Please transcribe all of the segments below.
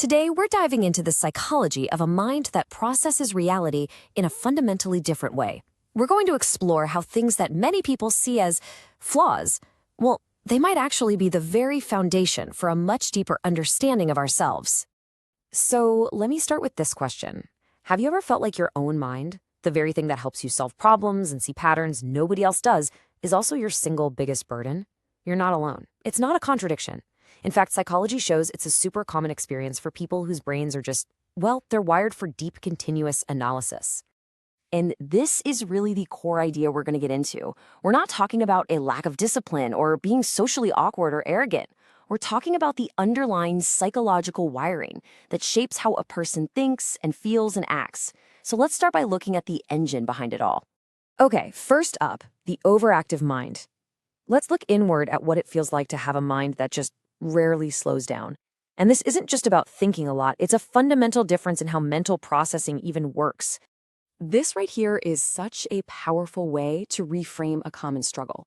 Today, we're diving into the psychology of a mind that processes reality in a fundamentally different way. We're going to explore how things that many people see as flaws, well, they might actually be the very foundation for a much deeper understanding of ourselves. So, let me start with this question. Have you ever felt like your own mind, the very thing that helps you solve problems and see patterns nobody else does, is also your single biggest burden? You're not alone. It's not a contradiction. In fact, psychology shows it's a super common experience for people whose brains are just, well, they're wired for deep, continuous analysis. And this is really the core idea we're going to get into. We're not talking about a lack of discipline or being socially awkward or arrogant. We're talking about the underlying psychological wiring that shapes how a person thinks and feels and acts. So let's start by looking at the engine behind it all. Okay, first up, the overactive mind. Let's look inward at what it feels like to have a mind that just rarely slows down. And this isn't just about thinking a lot, it's a fundamental difference in how mental processing even works. This right here is such a powerful way to reframe a common struggle.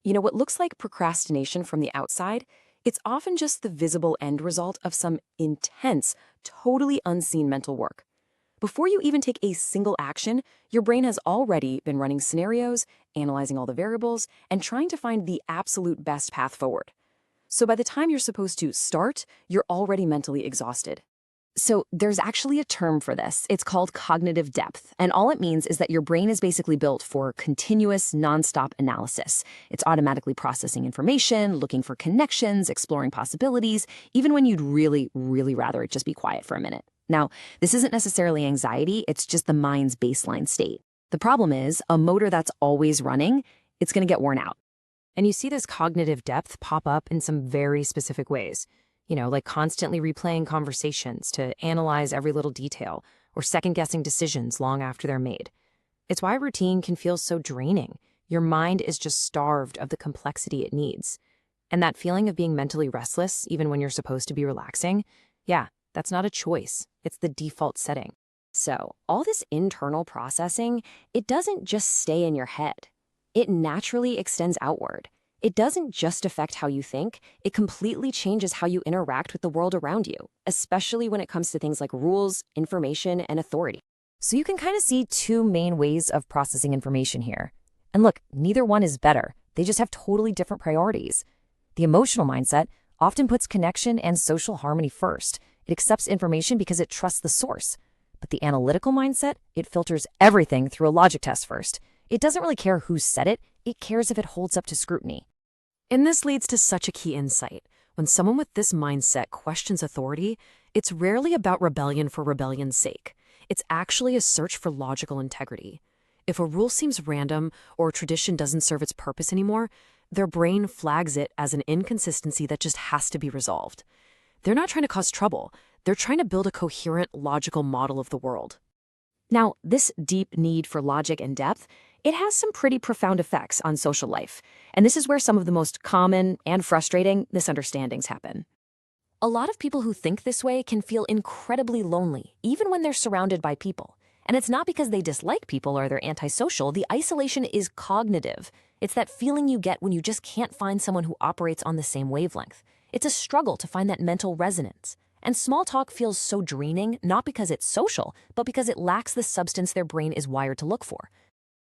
You know, what looks like procrastination from the outside, it's often just the visible end result of some intense, totally unseen mental work. Before you even take a single action, your brain has already been running scenarios, analyzing all the variables, and trying to find the absolute best path forward. So by the time you're supposed to start, you're already mentally exhausted. So there's actually a term for this. It's called cognitive depth. And all it means is that your brain is basically built for continuous, nonstop analysis. It's automatically processing information, looking for connections, exploring possibilities, even when you'd really, really rather it just be quiet for a minute. Now, this isn't necessarily anxiety, it's just the mind's baseline state. The problem is, a motor that's always running, it's going to get worn out. And you see this cognitive depth pop up in some very specific ways. You know, like constantly replaying conversations to analyze every little detail, or second-guessing decisions long after they're made. It's why routine can feel so draining. Your mind is just starved of the complexity it needs. And that feeling of being mentally restless, even when you're supposed to be relaxing, yeah, that's not a choice. It's the default setting. So, all this internal processing, it doesn't just stay in your head. It naturally extends outward. It doesn't just affect how you think, it completely changes how you interact with the world around you, especially when it comes to things like rules, information, and authority. So you can kind of see two main ways of processing information here. And look, neither one is better. They just have totally different priorities. The emotional mindset often puts connection and social harmony first. It accepts information because it trusts the source. But the analytical mindset, it filters everything through a logic test first. It doesn't really care who said it, it cares if it holds up to scrutiny. And this leads to such a key insight. When someone with this mindset questions authority, it's rarely about rebellion for rebellion's sake. It's actually a search for logical integrity. If a rule seems random or a tradition doesn't serve its purpose anymore, their brain flags it as an inconsistency that just has to be resolved. They're not trying to cause trouble. They're trying to build a coherent, logical model of the world. Now, this deep need for logic and depth, it has some pretty profound effects on social life. And this is where some of the most common and frustrating misunderstandings happen. A lot of people who think this way can feel incredibly lonely, even when they're surrounded by people. And it's not because they dislike people or they're antisocial. The isolation is cognitive. It's that feeling you get when you just can't find someone who operates on the same wavelength. It's a struggle to find that mental resonance. And small talk feels so draining, not because it's social, but because it lacks the substance their brain is wired to look for.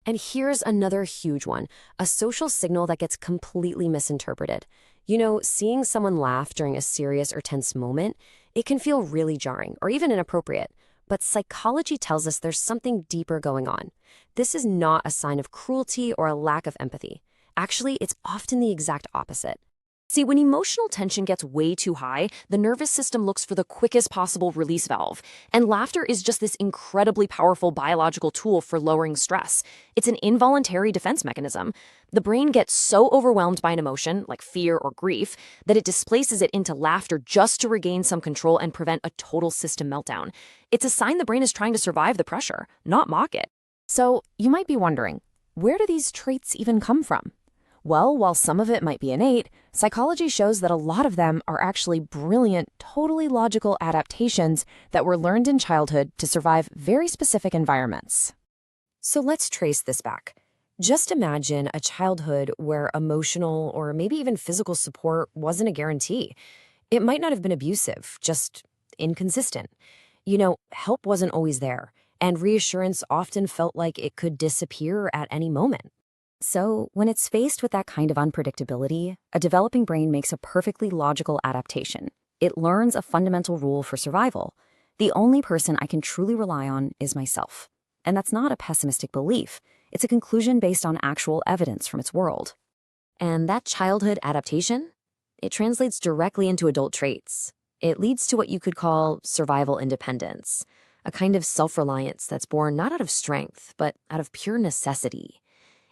And here's another huge one, a social signal that gets completely misinterpreted. You know, seeing someone laugh during a serious or tense moment, it can feel really jarring or even inappropriate. But psychology tells us there's something deeper going on. This is not a sign of cruelty or a lack of empathy. Actually, it's often the exact opposite. See, when emotional tension gets way too high, the nervous system looks for the quickest possible release valve. And laughter is just this incredibly powerful biological tool for lowering stress. It's an involuntary defense mechanism. The brain gets so overwhelmed by an emotion, like fear or grief, that it displaces it into laughter just to regain some control and prevent a total system meltdown. It's a sign the brain is trying to survive the pressure, not mock it. So you might be wondering, where do these traits even come from? Well, while some of it might be innate, psychology shows that a lot of them are actually brilliant, totally logical adaptations that were learned in childhood to survive very specific environments. So let's trace this back. Just imagine a childhood where emotional or maybe even physical support wasn't a guarantee. It might not have been abusive, just inconsistent. Help wasn't always there, and reassurance often felt like it could disappear at any moment. So, when it's faced with that kind of unpredictability, a developing brain makes a perfectly logical adaptation. It learns a fundamental rule for survival. The only person I can truly rely on is myself. And that's not a pessimistic belief. It's a conclusion based on actual evidence from its world. And that childhood adaptation, it translates directly into adult traits. It leads to what you could call survival independence, a kind of self-reliance that's born not out of strength, but out of pure necessity.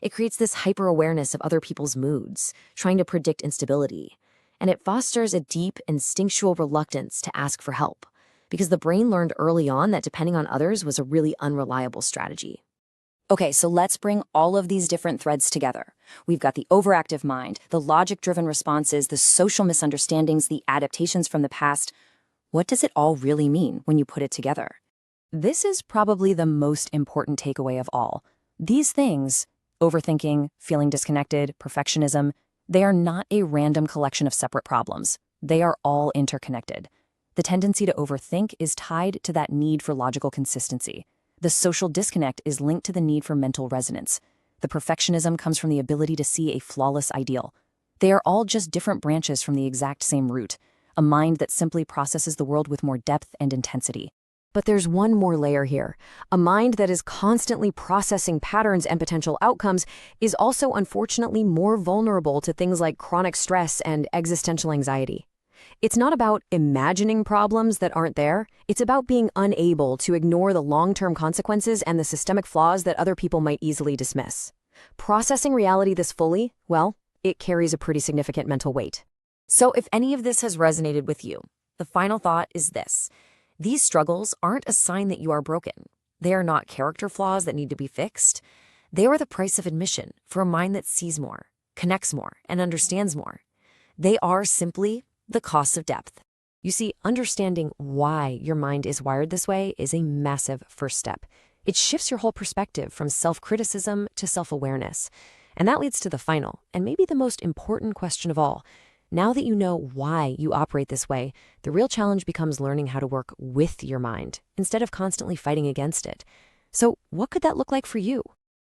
It creates this hyper-awareness of other people's moods, trying to predict instability. And it fosters a deep, instinctual reluctance to ask for help, because the brain learned early on that depending on others was a really unreliable strategy. Okay, so let's bring all of these different threads together. We've got the overactive mind, the logic-driven responses, the social misunderstandings, the adaptations from the past. What does it all really mean when you put it together? This is probably the most important takeaway of all. These things, overthinking, feeling disconnected, perfectionism, they are not a random collection of separate problems. They are all interconnected. The tendency to overthink is tied to that need for logical consistency. The social disconnect is linked to the need for mental resonance. The perfectionism comes from the ability to see a flawless ideal. They are all just different branches from the exact same root, a mind that simply processes the world with more depth and intensity. But there's one more layer here. A mind that is constantly processing patterns and potential outcomes is also unfortunately more vulnerable to things like chronic stress and existential anxiety. It's not about imagining problems that aren't there. It's about being unable to ignore the long-term consequences and the systemic flaws that other people might easily dismiss. Processing reality this fully, well, it carries a pretty significant mental weight. So if any of this has resonated with you, the final thought is this. These struggles aren't a sign that you are broken. They are not character flaws that need to be fixed. They are the price of admission for a mind that sees more, connects more, and understands more. They are simply the cost of depth. You see, understanding why your mind is wired this way is a massive first step. It shifts your whole perspective from self-criticism to self-awareness. And that leads to the final, and maybe the most important question of all. Now that you know why you operate this way, the real challenge becomes learning how to work with your mind instead of constantly fighting against it. So what could that look like for you?